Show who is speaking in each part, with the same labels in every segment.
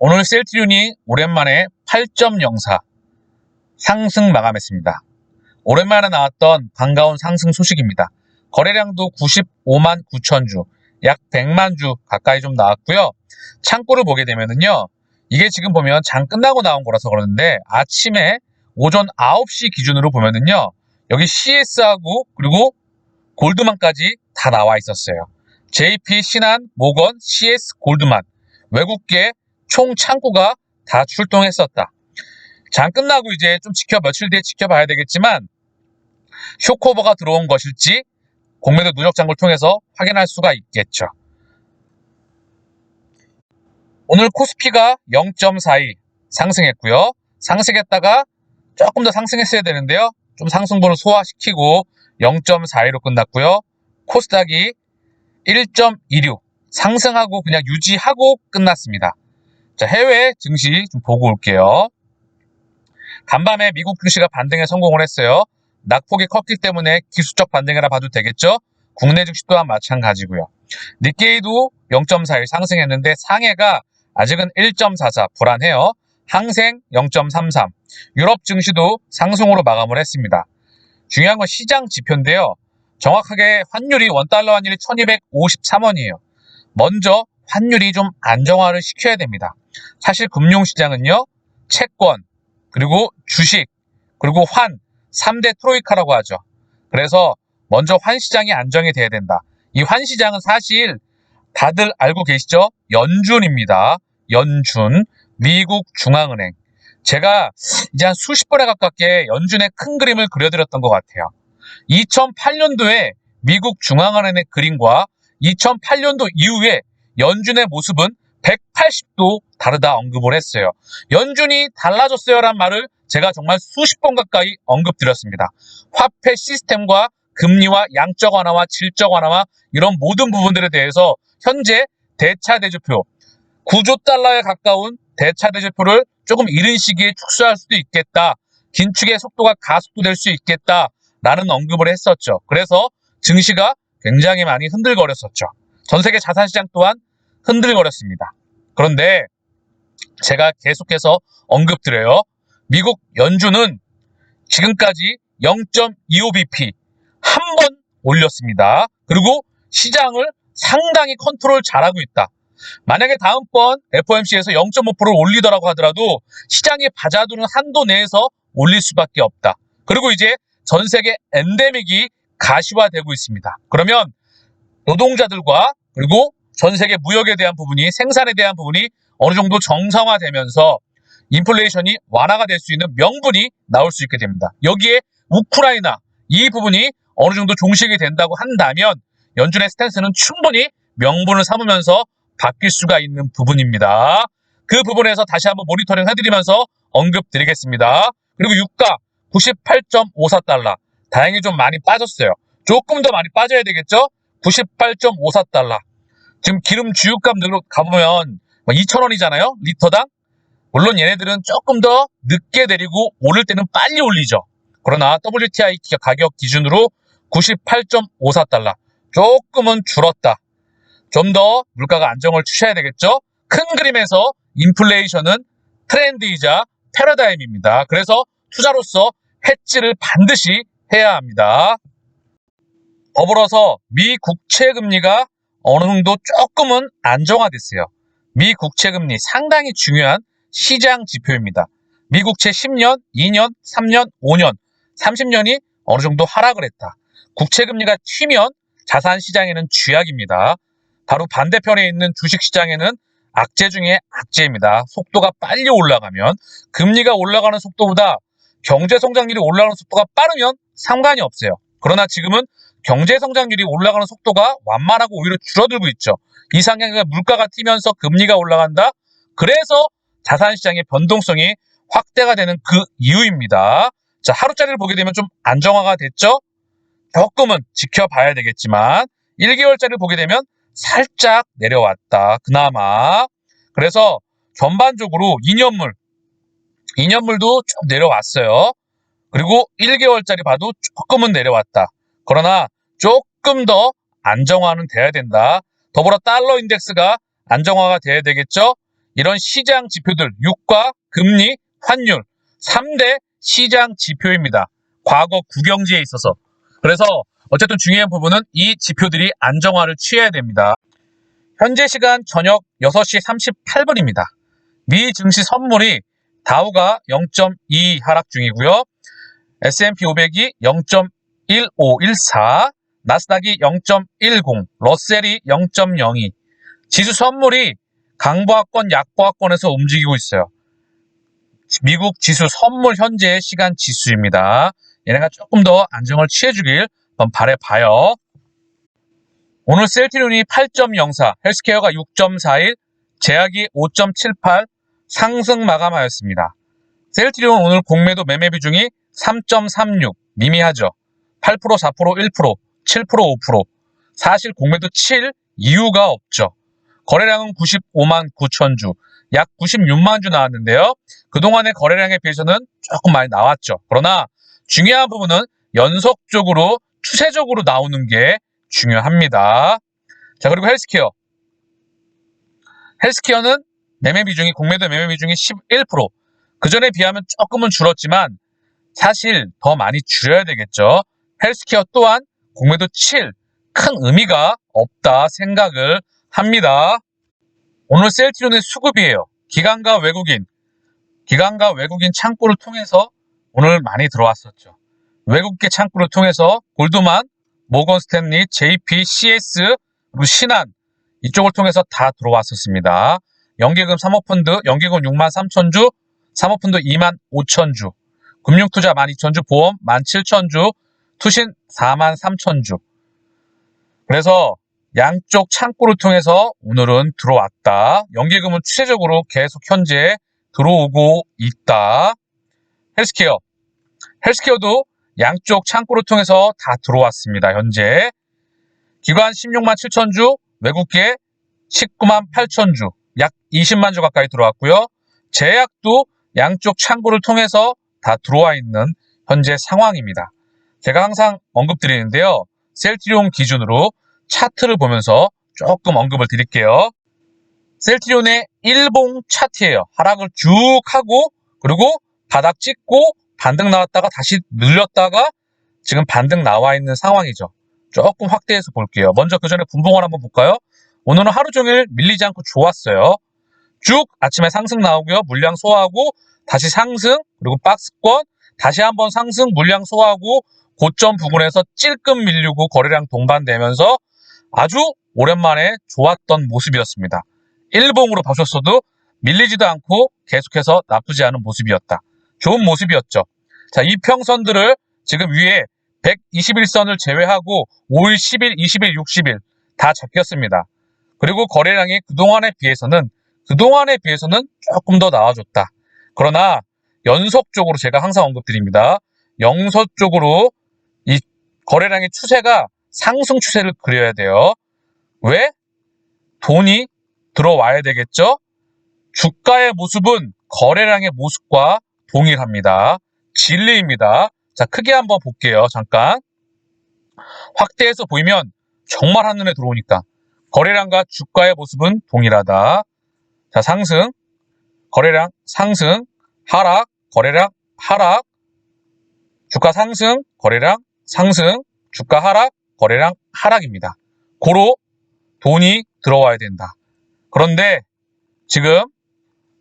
Speaker 1: 오늘 셀트리온이 오랜만에 8.04 상승 마감했습니다. 오랜만에 나왔던 반가운 상승 소식입니다. 거래량도 95만 9천 주, 약 100만 주 가까이 좀 나왔고요. 창고를 보게 되면은요, 이게 지금 보면 장 끝나고 나온 거라서 그러는데 아침에 오전 9시 기준으로 보면은요, 여기 CS하고 그리고 골드만까지 다 나와 있었어요. JP, 신한, 모건, CS, 골드만, 외국계 총 창구가 다 출동했었다. 장 끝나고 이제 좀 며칠 뒤에 지켜봐야 되겠지만 쇼크오버가 들어온 것일지 공매도 누적 장을 통해서 확인할 수가 있겠죠. 오늘 코스피가 0.42 상승했고요. 상승했다가 조금 더 상승했어야 되는데요. 좀 상승분을 소화시키고 0.42로 끝났고요. 코스닥이 1.26 상승하고 그냥 유지하고 끝났습니다. 자, 해외 증시 좀 보고 올게요. 간밤에 미국 증시가 반등에 성공을 했어요. 낙폭이 컸기 때문에 기술적 반등이라 봐도 되겠죠. 국내 증시 또한 마찬가지고요. 니케이도 0.41 상승했는데 상해가 아직은 1.44 불안해요. 항생 0.33 유럽 증시도 상승으로 마감을 했습니다. 중요한 건 시장 지표인데요. 정확하게 환율이 원달러 환율이 1253원이에요. 먼저 환율이 좀 안정화를 시켜야 됩니다. 사실 금융시장은요, 채권, 그리고 주식, 그리고 환, 3대 트로이카라고 하죠. 그래서 먼저 환시장이 안정이 돼야 된다. 이 환시장은 사실 다들 알고 계시죠? 연준입니다. 연준, 미국 중앙은행. 제가 이제 한 수십 번에 가깝게 연준의 큰 그림을 그려드렸던 것 같아요. 2008년도에 미국 중앙은행의 그림과 2008년도 이후에 연준의 모습은 180도 다르다 언급을 했어요. 연준이 달라졌어요란 말을 제가 정말 수십 번 가까이 언급드렸습니다. 화폐 시스템과 금리와 양적 완화와 질적 완화와 이런 모든 부분들에 대해서 현재 대차대조표 9조 달러에 가까운 대차대조표를 조금 이른 시기에 축소할 수도 있겠다. 긴축의 속도가 가속도될 수 있겠다라는 언급을 했었죠. 그래서 증시가 굉장히 많이 흔들거렸었죠. 전 세계 자산시장 또한 흔들거렸습니다. 그런데 제가 계속해서 언급드려요. 미국 연준은 지금까지 0.25bp 한 번 올렸습니다. 그리고 시장을 상당히 컨트롤 잘하고 있다. 만약에 다음번 FOMC에서 0.5%를 올리더라고 하더라도 시장이 받아두는 한도 내에서 올릴 수밖에 없다. 그리고 이제 전 세계 엔데믹이 가시화되고 있습니다. 그러면 노동자들과 그리고 전 세계 무역에 대한 부분이 생산에 대한 부분이 어느 정도 정상화되면서 인플레이션이 완화가 될 수 있는 명분이 나올 수 있게 됩니다. 여기에 우크라이나 이 부분이 어느 정도 종식이 된다고 한다면 연준의 스탠스는 충분히 명분을 삼으면서 바뀔 수가 있는 부분입니다. 그 부분에서 다시 한번 모니터링 해드리면서 언급드리겠습니다. 그리고 유가 98.54달러 다행히 좀 많이 빠졌어요. 조금 더 많이 빠져야 되겠죠? 98.54달러 지금 기름 주유값 가보면 2,000원이잖아요. 리터당. 물론 얘네들은 조금 더 늦게 내리고 오를 때는 빨리 올리죠. 그러나 WTI 가격 기준으로 98.54달러 조금은 줄었다. 좀 더 물가가 안정을 취해야 되겠죠. 큰 그림에서 인플레이션은 트렌드이자 패러다임입니다. 그래서 투자로서 해지를 반드시 해야 합니다. 더불어서 미 국채 금리가 어느 정도 조금은 안정화됐어요. 미 국채 금리 상당히 중요한 시장 지표입니다. 미 국채 10년, 2년, 3년, 5년, 30년이 어느 정도 하락을 했다. 국채 금리가 튀면 자산 시장에는 쥐약입니다. 바로 반대편에 있는 주식 시장에는 악재 중에 악재입니다. 속도가 빨리 올라가면 금리가 올라가는 속도보다 경제 성장률이 올라가는 속도가 빠르면 상관이 없어요. 그러나 지금은 경제 성장률이 올라가는 속도가 완만하고 오히려 줄어들고 있죠. 이 상황에 물가가 튀면서 금리가 올라간다. 그래서 자산시장의 변동성이 확대가 되는 그 이유입니다. 자, 하루짜리를 보게 되면 좀 안정화가 됐죠? 조금은 지켜봐야 되겠지만 1개월짜리를 보게 되면 살짝 내려왔다. 그나마. 그래서 전반적으로 2년물도 쭉 내려왔어요. 그리고 1개월짜리 봐도 조금은 내려왔다. 그러나 조금 더 안정화는 돼야 된다. 더불어 달러 인덱스가 안정화가 돼야 되겠죠. 이런 시장 지표들, 유가, 금리, 환율 3대 시장 지표입니다. 과거 국영지에 있어서. 그래서 어쨌든 중요한 부분은 이 지표들이 안정화를 취해야 됩니다. 현재 시간 저녁 6시 38분입니다. 미 증시 선물이 다우가 0.2 하락 중이고요. S&P 500이 0.1514, 나스닥이 0.10, 러셀이 0.02. 지수 선물이 강보합권, 약보합권에서 움직이고 있어요. 미국 지수 선물 현재 시간 지수입니다. 얘네가 조금 더 안정을 취해주길 한번 바라봐요. 오늘 셀트리온이 8.04, 헬스케어가 6.41, 제약이 5.78 상승 마감하였습니다. 셀트리온 오늘 공매도 매매 비중이 3.36, 미미하죠. 8%, 4%, 1%, 7%, 5%. 사실 공매도 7 이유가 없죠. 거래량은 95만 9천 주, 약 96만 주 나왔는데요. 그동안의 거래량에 비해서는 조금 많이 나왔죠. 그러나 중요한 부분은 연속적으로 추세적으로 나오는 게 중요합니다. 자, 그리고 헬스케어. 헬스케어는 매매 비중이, 공매도 매매 비중이 11%. 그 전에 비하면 조금은 줄었지만 사실 더 많이 줄여야 되겠죠. 헬스케어 또한 공매도 7, 큰 의미가 없다 생각을 합니다. 오늘 셀트리온의 수급이에요. 기관과 외국인 창구를 통해서 오늘 많이 들어왔었죠. 외국계 창구를 통해서 골드만, 모건 스탠리, JP, CS, 그리고 신한 이쪽을 통해서 다 들어왔었습니다. 연계금 사모펀드, 연계금 6만 3천 주, 사모펀드 2만 5천 주, 금융투자 12,000주, 보험 17,000주, 투신 4만 3천 주. 그래서 양쪽 창구를 통해서 오늘은 들어왔다. 연계금은 추세적으로 계속 현재 들어오고 있다. 헬스케어도 양쪽 창구를 통해서 다 들어왔습니다. 현재 기관 16만 7천 주, 외국계 19만 8천 주, 약 20만 주 가까이 들어왔고요. 제약도 양쪽 창구를 통해서 다 들어와 있는 현재 상황입니다. 제가 항상 언급드리는데요. 셀트리온 기준으로 차트를 보면서 조금 언급을 드릴게요. 셀트리온의 일봉 차트예요. 하락을 쭉 하고 그리고 바닥 찍고 반등 나왔다가 다시 늘렸다가 지금 반등 나와 있는 상황이죠. 조금 확대해서 볼게요. 먼저 그 전에 분봉을 한번 볼까요? 오늘은 하루 종일 밀리지 않고 좋았어요. 쭉 아침에 상승 나오고요. 물량 소화하고 다시 상승, 그리고 박스권, 다시 한번 상승, 물량 소화하고 고점 부근에서 찔끔 밀리고 거래량 동반되면서 아주 오랜만에 좋았던 모습이었습니다. 일봉으로 보셨어도 밀리지도 않고 계속해서 나쁘지 않은 모습이었다. 좋은 모습이었죠. 자, 이평선들을 지금 위에 121선을 제외하고 5일, 10일, 20일, 60일 다 잡혔습니다. 그리고 거래량이 그동안에 비해서는 조금 더 나아졌다. 그러나 연속적으로 제가 항상 언급드립니다. 연속적으로 이 거래량의 추세가 상승 추세를 그려야 돼요. 왜? 돈이 들어와야 되겠죠? 주가의 모습은 거래량의 모습과 동일합니다. 진리입니다. 자, 크게 한번 볼게요. 잠깐. 확대해서 보이면 정말 한눈에 들어오니까 거래량과 주가의 모습은 동일하다. 자, 상승, 거래량 상승, 하락, 거래량 하락, 주가 상승, 거래량 상승, 주가 하락, 거래량 하락입니다. 고로 돈이 들어와야 된다. 그런데 지금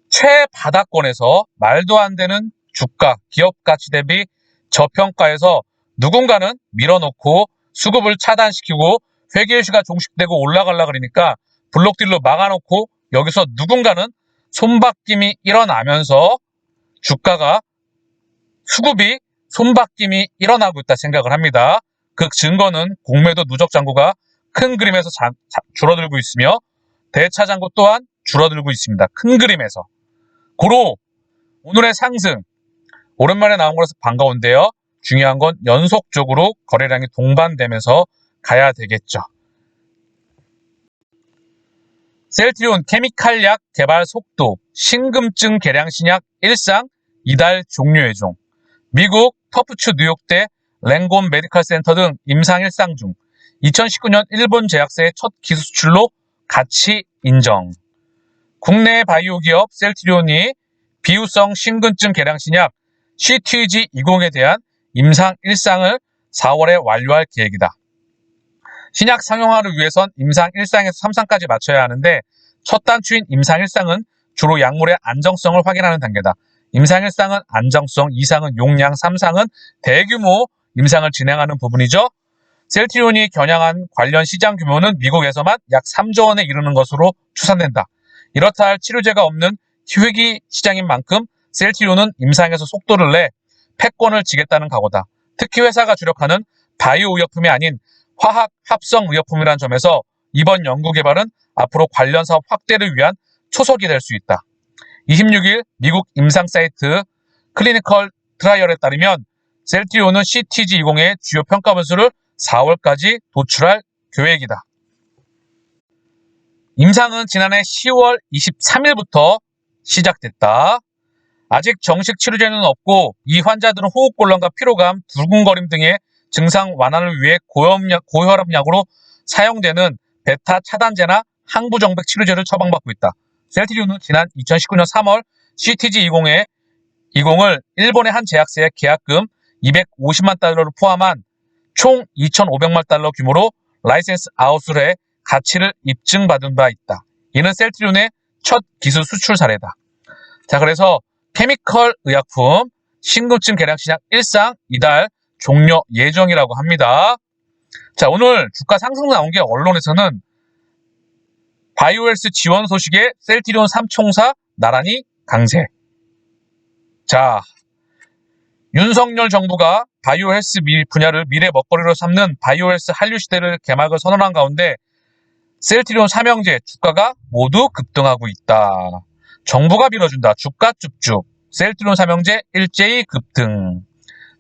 Speaker 1: 최바닥권에서 말도 안 되는 주가, 기업 가치 대비 저평가에서 누군가는 밀어놓고 수급을 차단시키고 회계일시가 종식되고 올라가려고 그러니까 블록딜로 막아놓고 여기서 누군가는 손바뀜이 일어나면서 주가가 수급이 손바뀜이 일어나고 있다 생각을 합니다. 그 증거는 공매도 누적 잔고가 큰 그림에서 줄어들고 있으며 대차 잔고 또한 줄어들고 있습니다. 큰 그림에서. 고로 오늘의 상승 오랜만에 나온 거라서 반가운데요. 중요한 건 연속적으로 거래량이 동반되면서 가야 되겠죠. 셀트리온 케미칼약 개발 속도, 신금증 개량 신약 일상 이달 종료 예정. 미국 터프츠 뉴욕대 랭곤 메디컬 센터 등 임상 일상 중 2019년 일본 제약사의 첫 기술 수출로 가치 인정. 국내 바이오 기업 셀트리온이 비후성 심근증 개량 신약 CTG20에 대한 임상 1상을 4월에 완료할 계획이다. 신약 상용화를 위해선 임상 1상에서 3상까지 마쳐야 하는데 첫 단추인 임상 1상은 주로 약물의 안정성을 확인하는 단계다. 임상 1상은 안정성, 2상은 용량, 3상은 대규모 임상을 진행하는 부분이죠. 셀트리온이 겨냥한 관련 시장 규모는 미국에서만 약 3조 원에 이르는 것으로 추산된다. 이렇다 할 치료제가 없는 희귀 시장인 만큼 셀트리온은 임상에서 속도를 내 패권을 지겠다는 각오다. 특히 회사가 주력하는 바이오 의약품이 아닌 화학 합성 의약품이라는 점에서 이번 연구 개발은 앞으로 관련 사업 확대를 위한 초석이 될 수 있다. 26일 미국 임상 사이트 클리니컬 트라이얼에 따르면 셀트리온은 CTG20의 주요 평가 분수를 4월까지 도출할 계획이다. 임상은 지난해 10월 23일부터 시작됐다. 아직 정식 치료제는 없고 이 환자들은 호흡곤란과 피로감, 두근거림 등의 증상 완화를 위해 고혈압약으로 사용되는 베타 차단제나 항부정맥 치료제를 처방받고 있다. 셀트리온은 지난 2019년 3월 CTG20을 일본의 한 제약사에 계약금 250만 달러를 포함한 총 2,500만 달러 규모로 라이센스 아웃을 해 가치를 입증받은 바 있다. 이는 셀트리온의 첫 기술 수출 사례다. 자, 그래서 케미컬 의약품 심근증 개량 신약 1상 이달 종료 예정이라고 합니다. 자, 오늘 주가 상승 나온 게 언론에서는 바이오헬스 지원 소식에 셀트리온 3총사 나란히 강세. 자, 윤석열 정부가 바이오헬스 분야를 미래 먹거리로 삼는 바이오헬스 한류 시대를 개막을 선언한 가운데 셀트리온 삼형제 주가가 모두 급등하고 있다. 정부가 밀어준다. 주가 쭉쭉. 셀트리온 삼형제 일제히 급등.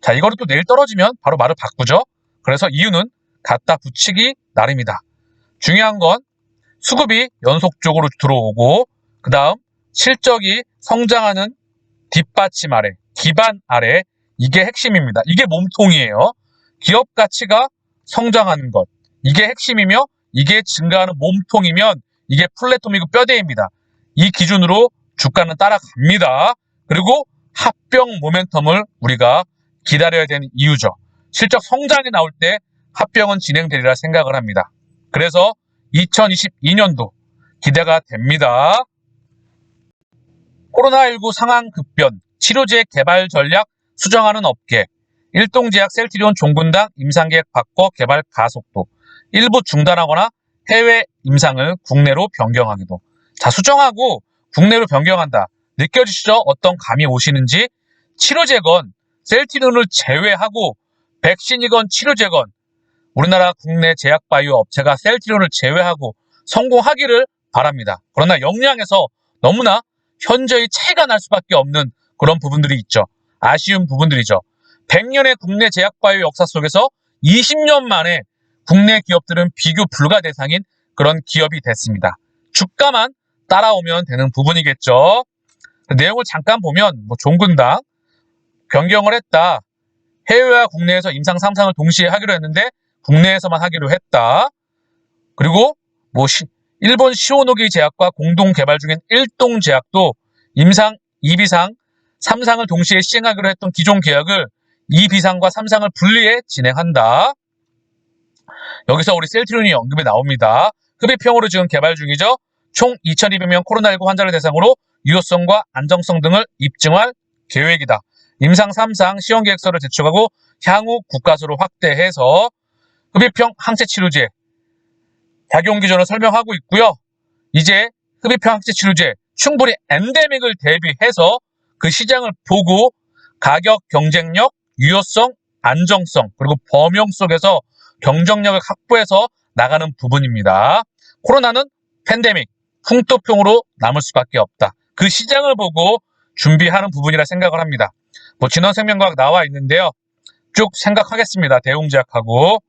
Speaker 1: 자, 이거를 또 내일 떨어지면 바로 말을 바꾸죠. 그래서 이유는 갖다 붙이기 나름이다. 중요한 건 수급이 연속적으로 들어오고 그 다음 실적이 성장하는 뒷받침 아래, 기반 아래, 이게 핵심입니다. 이게 몸통이에요. 기업 가치가 성장하는 것. 이게 핵심이며 이게 증가하는 몸통이면 이게 플랫폼이고 뼈대입니다. 이 기준으로 주가는 따라갑니다. 그리고 합병 모멘텀을 우리가 기다려야 되는 이유죠. 실적 성장이 나올 때 합병은 진행되리라 생각을 합니다. 그래서 2022년도 기대가 됩니다. 코로나19 상황 급변, 치료제 개발 전략 수정하는 업계, 일동제약 셀트리온 종군당 임상계획 바꿔 개발 가속도, 일부 중단하거나 해외 임상을 국내로 변경하기도. 자, 수정하고 국내로 변경한다. 느껴지시죠? 어떤 감이 오시는지. 치료제건 셀트리온을 제외하고 백신이건 치료제건 우리나라 국내 제약바이오 업체가 셀트리온을 제외하고 성공하기를 바랍니다. 그러나 역량에서 너무나 현저히 차이가 날 수밖에 없는 그런 부분들이 있죠. 아쉬운 부분들이죠. 100년의 국내 제약바이오 역사 속에서 20년 만에 국내 기업들은 비교 불가 대상인 그런 기업이 됐습니다. 주가만 따라오면 되는 부분이겠죠. 내용을 잠깐 보면 종군당 변경을 했다. 해외와 국내에서 임상 3상을 동시에 하기로 했는데 국내에서만 하기로 했다. 그리고 일본 시오노기 제약과 공동 개발 중인 일동제약도 임상 2비상 3상을 동시에 시행하기로 했던 기존 계약을 2비상과 3상을 분리해 진행한다. 여기서 우리 셀트리온이 언급이 나옵니다. 흡입형으로 지금 개발 중이죠. 총 2,200명 코로나19 환자를 대상으로 유효성과 안정성 등을 입증할 계획이다. 임상 3상 시험계획서를 제출하고 향후 국가수를 확대해서 흡입형 항체치료제 작용 기준을 설명하고 있고요. 이제 흡입형 항체치료제 충분히 엔데믹을 대비해서 그 시장을 보고 가격, 경쟁력, 유효성, 안정성 그리고 범용 속에서 경쟁력을 확보해서 나가는 부분입니다. 코로나는 팬데믹, 풍토병으로 남을 수밖에 없다. 그 시장을 보고 준비하는 부분이라 생각을 합니다. 진원생명과학 나와 있는데요. 쭉 생각하겠습니다. 대웅제약하고